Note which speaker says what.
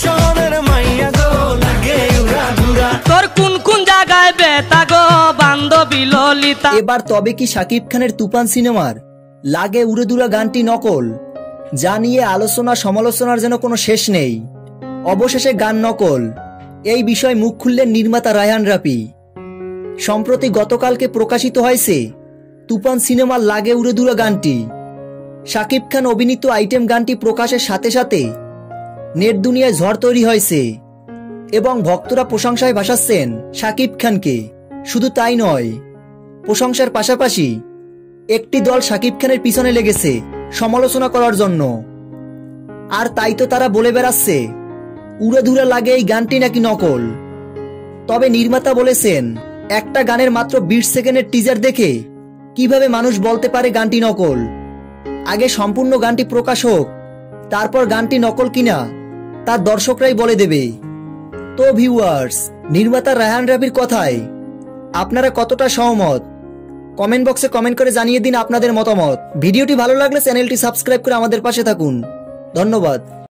Speaker 1: শহরের মাইয়া গো লাগে উড়াধুরা।
Speaker 2: তোর কোন কোন জায়গায় বেতা গো বান্ধবী ললিতা।
Speaker 3: এবার তবে কি শাকিব খানের তুফান সিনেমার লাগে উড়েদুরা গানটি নকল, যা নিয়ে আলোচনা সমালোচনার যেন কোনো শেষ নেই। অবশেষে গান নকল, এই বিষয়ে মুখ খুললেন নির্মাতা রায়হান রাফি। সম্প্রতি গতকালকে প্রকাশিত হয়েছে তুফান সিনেমার লাগে উড়েদুরা গানটি। শাকিব খান অভিনীত আইটেম গানটি প্রকাশের সাথে সাথে নেট দুনিয়ায় ঝড় তৈরি হয়েছে এবং ভক্তরা প্রশংসায় ভাসাচ্ছেন শাকিব খানকে। শুধু তাই নয়, প্রশংসার পাশাপাশি একটি দল শাকিব খানের পিছনে লেগেছে সমালোচনা করার জন্য। আর তাই তো তারা বলে বেড়াচ্ছে উড়াধুরা লাগে এই গানটি নাকি নকল। তবে নির্মাতা বলেছেন একটা গানের মাত্র 20 সেকেন্ডের টিজার দেখে কিভাবে মানুষ বলতে পারে গানটি নকল। আগে সম্পূর্ণ গানটি প্রকাশ হোক, তারপর গানটি নকল কিনা তা দর্শকরাই বলে দেবে। তো ভিউয়ার্স, নির্মাতা রায়হান রাফির কথায় আপনারা কতটা সহমত কমেন্ট বক্সে কমেন্ট করে জানিয়ে দিন আপনাদের মতামত। ভিডিওটি ভালো লাগলে চ্যানেলটি সাবস্ক্রাইব করে আমাদের পাশে থাকুন। ধন্যবাদ।